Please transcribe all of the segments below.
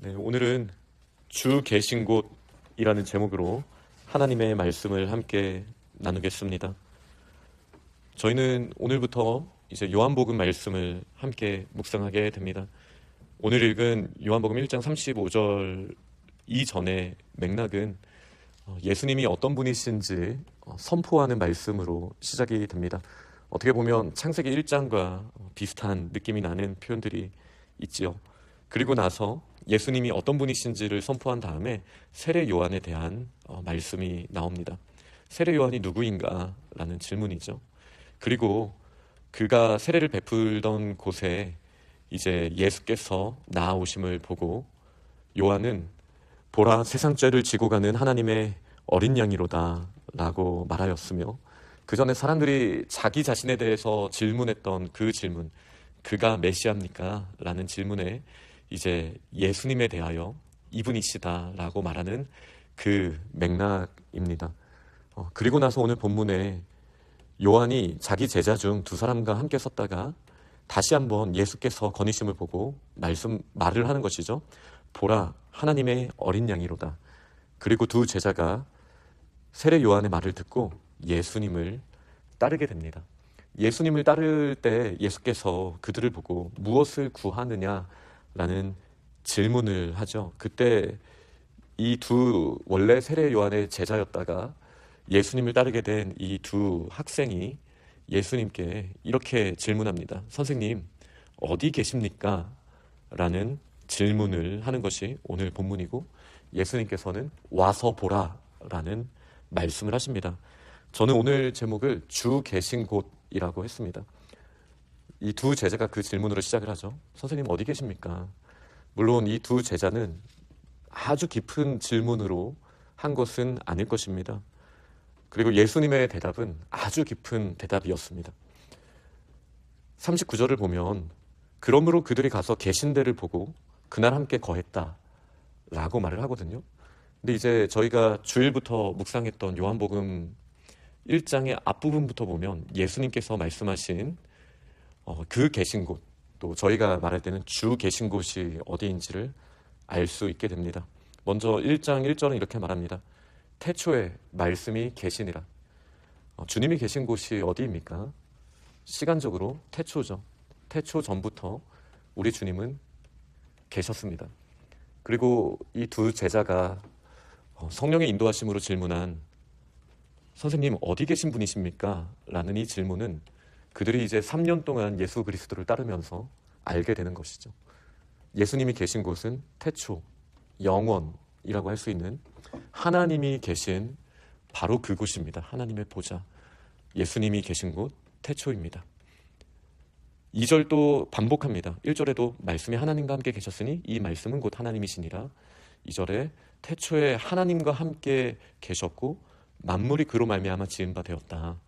네, 오늘은 주 계신 곳이라는 제목으로 하나님의 말씀을 함께 나누겠습니다. 저희는 오늘부터 이제 요한복음 말씀을 함께 묵상하게 됩니다. 오늘 읽은 요한복음 1장 35절 이전의 맥락은 예수님이 어떤 분이신지 선포하는 말씀으로 시작이 됩니다. 어떻게 보면 창세기 1장과 비슷한 느낌이 나는 표현들이 있지요. 그리고 나서 예수님이 어떤 분이신지를 선포한 다음에 세례 요한에 대한 말씀이 나옵니다. 세례 요한이 누구인가? 라는 질문이죠. 그리고 그가 세례를 베풀던 곳에 이제 예수께서 나아오심을 보고 요한은 보라, 세상 죄를 지고 가는 하나님의 어린 양이로다 라고 말하였으며, 그 전에 사람들이 자기 자신에 대해서 질문했던 그 질문, 그가 메시아입니까? 라는 질문에 이제 예수님에 대하여 이분이시다 라고 말하는 그 맥락입니다. 그리고 나서 오늘 본문에 요한이 자기 제자 중 두 사람과 함께 섰다가 다시 한번 예수께서 거니심을 보고 말을 하는 것이죠. 보라, 하나님의 어린 양이로다. 그리고 두 제자가 세례 요한의 말을 듣고 예수님을 따르게 됩니다. 예수님을 따를 때 예수께서 그들을 보고 무엇을 구하느냐라는 질문을 하죠. 그때 이 두 원래 세례 요한의 제자였다가 예수님을 따르게 된 이 두 학생이 예수님께 이렇게 질문합니다. 선생님, 어디 계십니까? 라는 질문을 하는 것이 오늘 본문이고, 예수님께서는 와서 보라 라는 말씀을 하십니다. 저는 오늘 제목을 주 계신 곳이라고 했습니다. 이 두 제자가 그 질문으로 시작을 하죠. 선생님, 어디 계십니까? 물론 이 두 제자는 아주 깊은 질문으로 한 것은 아닐 것입니다. 그리고 예수님의 대답은 아주 깊은 대답이었습니다. 39절을 보면 그러므로 그들이 가서 계신 데를 보고 그날 함께 거했다 라고 말을 하거든요. 근데 이제 저희가 주일부터 묵상했던 요한복음 1장의 앞부분부터 보면 예수님께서 말씀하신 그 계신 곳, 또 저희가 말할 때는 주 계신 곳이 어디인지를 알 수 있게 됩니다. 먼저 1장 1절은 이렇게 말합니다. 태초에 말씀이 계시니라. 주님이 계신 곳이 어디입니까? 시간적으로 태초죠. 태초 전부터 우리 주님은 계셨습니다. 그리고 이 두 제자가 성령의 인도하심으로 질문한 선생님, 어디 계신 분이십니까? 라는 이 질문은 그들이 이제 3년 동안 예수 그리스도를 따르면서 알게 되는 것이죠. 예수님이 계신 곳은 태초, 영원이라고 할 수 있는 하나님이 계신 바로 그곳입니다. 하나님의 보좌, 예수님이 계신 곳 태초입니다. 2절도 반복합니다. 1절에도 말씀이 하나님과 함께 계셨으니 이 말씀은 곧 하나님이시니라. 2절에 태초에 하나님과 함께 계셨고 만물이 그로 말미암아 지은 바 되었다.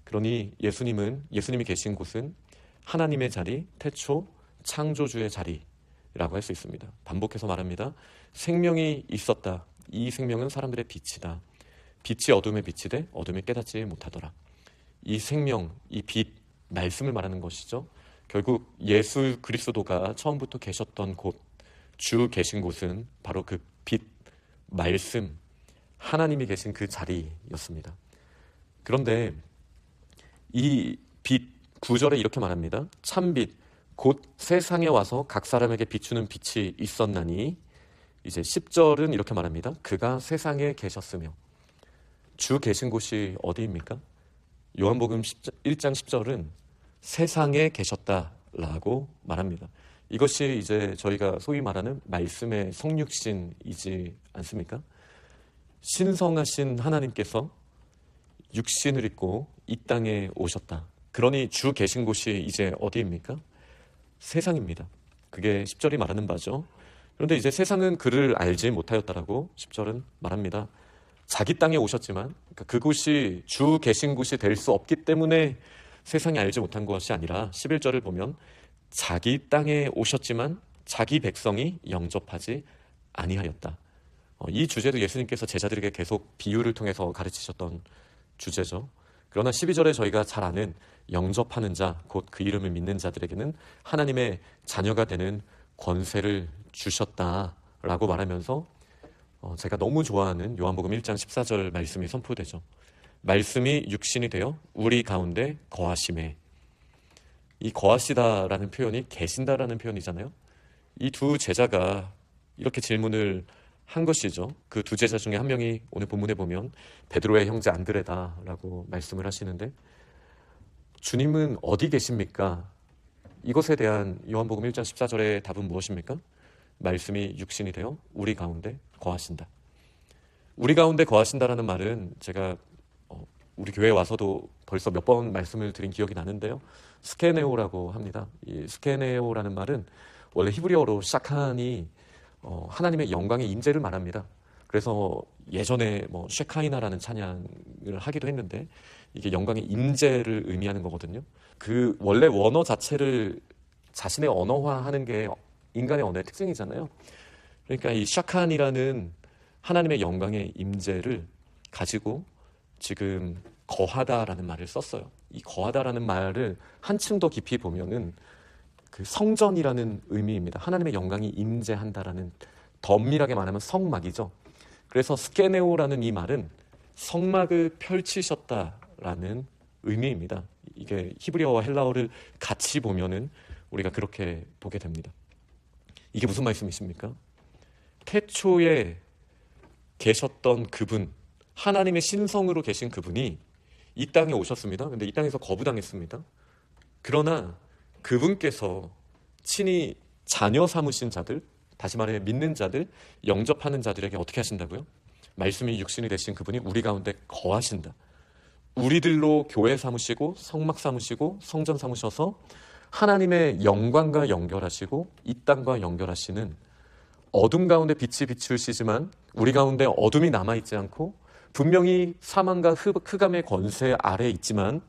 그러니 예수님이 계신 곳은 하나님의 자리, 태초, 창조주의 자리라고 할 수 있습니다. 반복해서 말합니다. 생명이 있었다. 이 생명은 사람들의 빛이다. 빛이 어둠에 비치되 어둠이 깨닫지 못하더라. 이 생명, 이 빛, 말씀을 말하는 것이죠. 결국 예수 그리스도가 처음부터 계셨던 곳, 주 계신 곳은 바로 그 빛, 말씀, 하나님이 계신 그 자리였습니다. 그런데 이 빛, 9절에 이렇게 말합니다. 참빛, 곧 세상에 와서 각 사람에게 비추는 빛이 있었나니, 이제 10절은 이렇게 말합니다. 그가 세상에 계셨으며. 주 계신 곳이 어디입니까? 요한복음 1장 10절은 세상에 계셨다라고 말합니다. 이것이 이제 저희가 소위 말하는 말씀의 성육신이지 않습니까? 신성하신 하나님께서 육신을 입고 이 땅에 오셨다. 그러니 주 계신 곳이 이제 어디입니까? 세상입니다. 그게 10절이 말하는 바죠. 그런데 이제 세상은 그를 알지 못하였다라고 10절은 말합니다. 자기 땅에 오셨지만 그곳이 주 계신 곳이 될 수 없기 때문에 세상이 알지 못한 것이 아니라 11절을 보면 자기 땅에 오셨지만 자기 백성이 영접하지 아니하였다. 이 주제도 예수님께서 제자들에게 계속 비유를 통해서 가르치셨던 주제죠. 그러나 12절에 저희가 잘 아는 영접하는 자, 곧 그 이름을 믿는 자들에게는 하나님의 자녀가 되는 권세를 주셨다 라고 말하면서 제가 너무 좋아하는 요한복음 1장 14절 말씀이 선포되죠. 말씀이 육신이 되어 우리 가운데 거하심에. 이 거하시다라는 표현이 계신다라는 표현이잖아요. 이 두 제자가 이렇게 질문을 한 것이죠. 그 두 제자 중에 한 명이 오늘 본문에 보면 베드로의 형제 안드레다라고 말씀을 하시는데, 주님은 어디 계십니까? 이것에 대한 요한복음 1장 14절의 답은 무엇입니까? 말씀이 육신이 되어 우리 가운데 거하신다. 우리 가운데 거하신다라는 말은 제가 우리 교회에 와서도 벌써 몇 번 말씀을 드린 기억이 나는데요. 스케네오라고 합니다. 이 스케네오라는 말은 원래 히브리어로 샤칸이 하나님의 영광의 임재를 말합니다. 그래서 예전에 쉐카이나라는 찬양을 하기도 했는데, 이게 영광의 임재를 의미하는 거거든요. 그 원래 원어 자체를 자신의 언어화하는 게 인간의 언어의 특징이잖아요. 그러니까 이 샤칸이라는 하나님의 영광의 임재를 가지고 지금 거하다라는 말을 썼어요. 이 거하다라는 말을 한층 더 깊이 보면은 그 성전이라는 의미입니다. 하나님의 영광이 임재한다라는, 더 엄밀하게 말하면 성막이죠. 그래서 스케네오라는 이 말은 성막을 펼치셨다라는 의미입니다. 이게 히브리어와 헬라어를 같이 보면은 우리가 그렇게 보게 됩니다. 이게 무슨 말씀이십니까? 태초에 계셨던 그분, 하나님의 신성으로 계신 그분이 이 땅에 오셨습니다. 근데 이 땅에서 거부당했습니다. 그러나 그분께서 친히 자녀 삼으신 자들, 다시 말해 믿는 자들, 영접하는 자들에게 어떻게 하신다고요? 말씀이 육신이 되신 그분이 우리 가운데 거하신다. 우리들로 교회 삼으시고 성막 삼으시고 성전 삼으셔서 하나님의 영광과 연결하시고 이 땅과 연결하시는, 어둠 가운데 빛이 비추시지만 우리 가운데 어둠이 남아있지 않고 분명히 사망과 흑암의 권세 아래에 있지만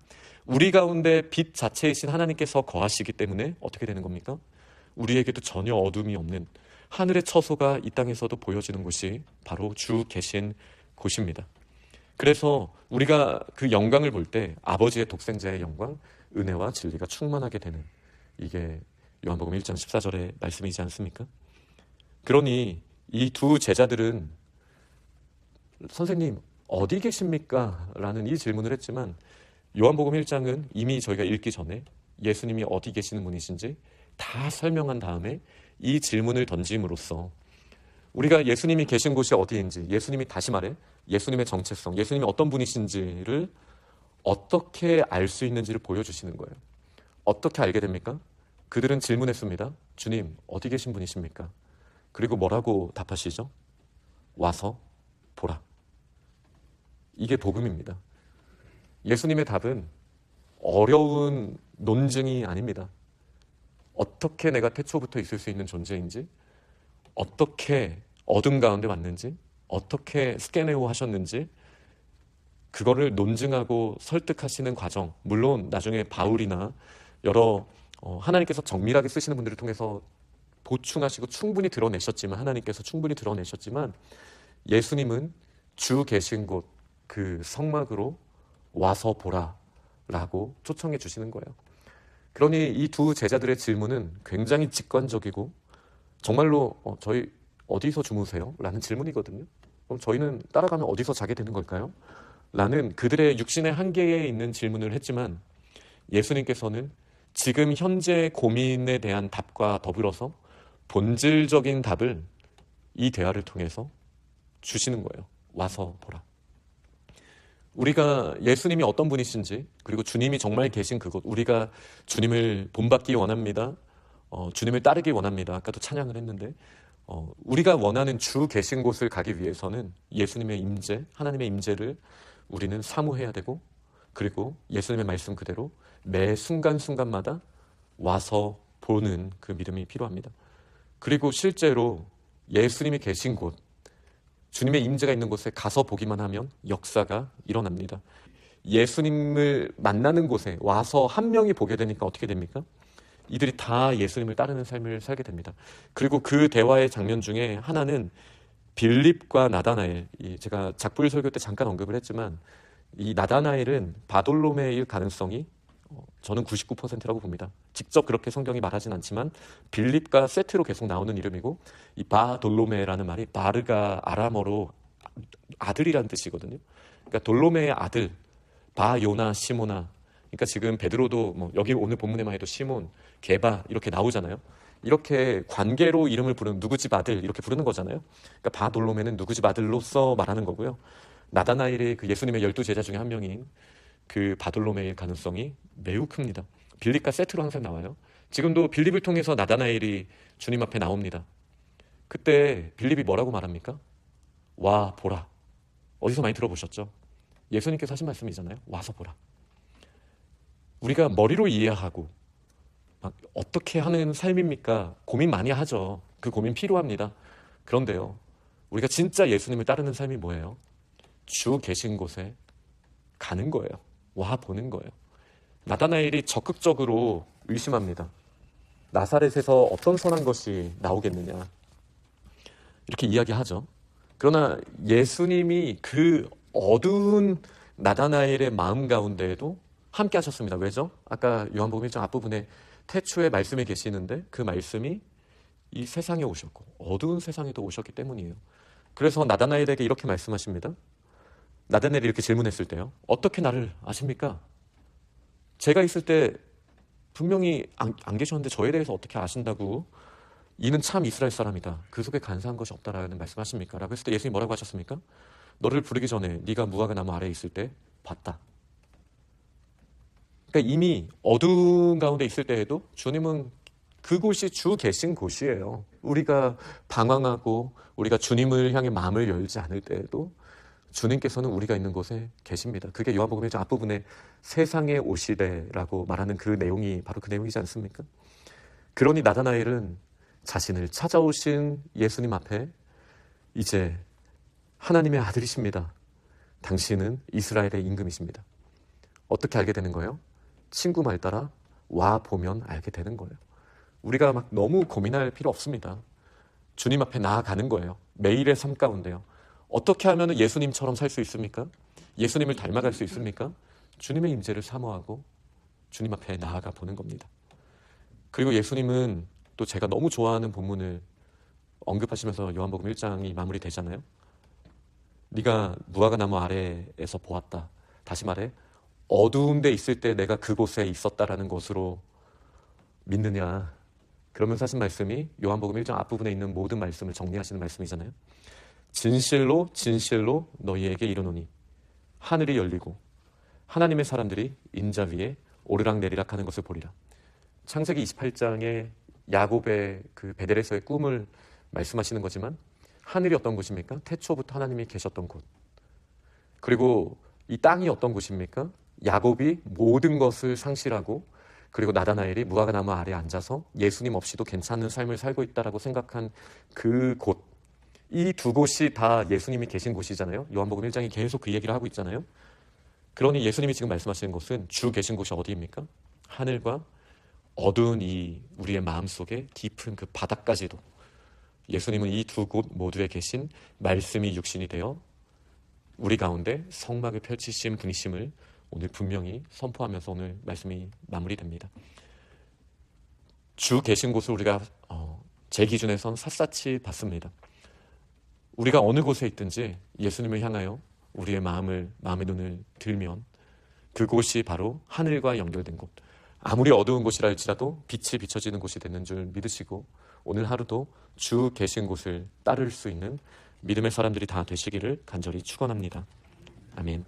우리 가운데 빛 자체이신 하나님께서 거하시기 때문에 어떻게 되는 겁니까? 우리에게도 전혀 어둠이 없는 하늘의 처소가 이 땅에서도 보여지는 곳이 바로 주 계신 곳입니다. 그래서 우리가 그 영광을 볼 때 아버지의 독생자의 영광, 은혜와 진리가 충만하게 되는, 이게 요한복음 1장 14절의 말씀이지 않습니까? 그러니 이 두 제자들은 선생님 어디 계십니까? 라는 이 질문을 했지만, 요한복음 1장은 이미 저희가 읽기 전에 예수님이 어디 계시는 분이신지 다 설명한 다음에 이 질문을 던짐으로써 우리가 예수님이 계신 곳이 어디인지, 예수님이, 다시 말해 예수님의 정체성, 예수님이 어떤 분이신지를 어떻게 알 수 있는지를 보여주시는 거예요. 어떻게 알게 됩니까? 그들은 질문했습니다. 주님 어디 계신 분이십니까? 그리고 뭐라고 답하시죠? 와서 보라. 이게 복음입니다. 예수님의 답은 어려운 논증이 아닙니다. 어떻게 내가 태초부터 있을 수 있는 존재인지, 어떻게 어둠 가운데 왔는지, 어떻게 스케네오 하셨는지, 그거를 논증하고 설득하시는 과정, 물론 나중에 바울이나 여러 하나님께서 정밀하게 쓰시는 분들을 통해서 보충하시고 충분히 드러내셨지만, 하나님께서 충분히 드러내셨지만, 예수님은 주 계신 곳 그 성막으로 와서 보라 라고 초청해 주시는 거예요. 그러니 이 두 제자들의 질문은 굉장히 직관적이고 정말로 저희 어디서 주무세요? 라는 질문이거든요. 그럼 저희는 따라가면 어디서 자게 되는 걸까요? 라는 그들의 육신의 한계에 있는 질문을 했지만, 예수님께서는 지금 현재 고민에 대한 답과 더불어서 본질적인 답을 이 대화를 통해서 주시는 거예요. 와서 보라. 우리가 예수님이 어떤 분이신지, 그리고 주님이 정말 계신 그곳, 우리가 주님을 본받기 원합니다. 주님을 따르기 원합니다. 아까도 찬양을 했는데, 우리가 원하는 주 계신 곳을 가기 위해서는 예수님의 임재, 하나님의 임재를 우리는 사모해야 되고, 그리고 예수님의 말씀 그대로 매 순간순간마다 와서 보는 그 믿음이 필요합니다. 그리고 실제로 예수님이 계신 곳, 주님의 임재가 있는 곳에 가서 보기만 하면 역사가 일어납니다. 예수님을 만나는 곳에 와서 한 명이 보게 되니까 어떻게 됩니까? 이들이 다 예수님을 따르는 삶을 살게 됩니다. 그리고 그 대화의 장면 중에 하나는 빌립과 나다나엘, 제가 작불 설교 때 잠깐 언급을 했지만 이 나다나엘은 바돌로메일 가능성이 저는 99%라고 봅니다. 직접 그렇게 성경이 말하진 않지만 빌립과 세트로 계속 나오는 이름이고, 이 바돌로메라는 말이 바르가 아람어로 아들이라는 뜻이거든요. 그러니까 돌로메의 아들, 바요나 시모나. 그러니까 지금 베드로도 뭐 여기 오늘 본문에만 해도 시몬, 게바 이렇게 나오잖아요. 이렇게 관계로 이름을 부르는 누구 집 아들 이렇게 부르는 거잖아요. 그러니까 바돌로메는 누구 집 아들로서 말하는 거고요. 나다나엘의 그 예수님의 12제자 중에 한 명인 그 바돌로메의 가능성이 매우 큽니다. 빌립과 세트로 항상 나와요. 지금도 빌립을 통해서 나다나엘이 주님 앞에 나옵니다. 그때 빌립이 뭐라고 말합니까? 와 보라. 어디서 많이 들어보셨죠? 예수님께서 하신 말씀이잖아요. 와서 보라. 우리가 머리로 이해하고 어떻게 하는 삶입니까? 고민 많이 하죠. 그 고민 필요합니다. 그런데요, 우리가 진짜 예수님을 따르는 삶이 뭐예요? 주 계신 곳에 가는 거예요. 와 보는 거예요. 나다나엘이 적극적으로 의심합니다. 나사렛에서 어떤 선한 것이 나오겠느냐 이렇게 이야기하죠. 그러나 예수님이 그 어두운 나다나엘의 마음 가운데에도 함께 하셨습니다. 왜죠? 아까 요한복음 1장 앞부분에 태초에 말씀에 계시는데 그 말씀이 이 세상에 오셨고 어두운 세상에도 오셨기 때문이에요. 그래서 나다나엘에게 이렇게 말씀하십니다. 나다나엘이 이렇게 질문했을 때요. 어떻게 나를 아십니까? 제가 있을 때 분명히 안 계셨는데 저에 대해서 어떻게 아신다고? 이는 참 이스라엘 사람이다. 그 속에 간사한 것이 없다라는 말씀하십니까? 라고 했을 때 예수님이 뭐라고 하셨습니까? 너를 부르기 전에 네가 무화과 나무 아래에 있을 때 봤다. 그러니까 이미 어두운 가운데 있을 때에도 주님은 그곳이 주 계신 곳이에요. 우리가 방황하고 우리가 주님을 향해 마음을 열지 않을 때에도 주님께서는 우리가 있는 곳에 계십니다. 그게 요한복음 1장 앞부분에 세상에 오시되라고 말하는 그 내용이 바로 그 내용이지 않습니까? 그러니 나다나엘은 자신을 찾아오신 예수님 앞에 이제 하나님의 아들이십니다. 당신은 이스라엘의 임금이십니다. 어떻게 알게 되는 거예요? 친구 말 따라 와 보면 알게 되는 거예요. 우리가 막 너무 고민할 필요 없습니다. 주님 앞에 나아가는 거예요. 매일의 삶 가운데요. 어떻게 하면 예수님처럼 살 수 있습니까? 예수님을 닮아갈 수 있습니까? 주님의 임재를 사모하고 주님 앞에 나아가 보는 겁니다. 그리고 예수님은 또 제가 너무 좋아하는 본문을 언급하시면서 요한복음 1장이 마무리되잖아요. 네가 무화과 나무 아래에서 보았다. 다시 말해 어두운 데 있을 때 내가 그곳에 있었다라는 것으로 믿느냐. 그러면서 하신 말씀이 요한복음 1장 앞부분에 있는 모든 말씀을 정리하시는 말씀이잖아요. 진실로 진실로 너희에게 이르노니 하늘이 열리고 하나님의 사람들이 인자 위에 오르락내리락 하는 것을 보리라. 창세기 28장에 야곱의 그 베델에서의 꿈을 말씀하시는 거지만 하늘이 어떤 곳입니까? 태초부터 하나님이 계셨던 곳. 그리고 이 땅이 어떤 곳입니까? 야곱이 모든 것을 상실하고 그리고 나다나엘이 무화과 나무 아래에 앉아서 예수님 없이도 괜찮은 삶을 살고 있다라고 생각한 그 곳. 이 두 곳이 다 예수님이 계신 곳이잖아요. 요한복음 1장이 계속 그 얘기를 하고 있잖아요. 그러니 예수님이 지금 말씀하시는 것은 주 계신 곳이 어디입니까? 하늘과 어두운 이 우리의 마음속에 깊은 그 바닥까지도 예수님은 이 두 곳 모두에 계신 말씀이 육신이 되어 우리 가운데 성막을 펼치신 분이심을 오늘 분명히 선포하면서 오늘 말씀이 마무리됩니다. 주 계신 곳을 우리가 제 기준에선 샅샅이 봤습니다. 우리가 어느 곳에 있든지 예수님을 향하여 우리의 마음의 눈을 들면 그곳이 바로 하늘과 연결된 곳, 아무리 어두운 곳이라 할지라도 빛이 비춰지는 곳이 되는 줄 믿으시고 오늘 하루도 주 계신 곳을 따를 수 있는 믿음의 사람들이 다 되시기를 간절히 축원합니다. 아멘.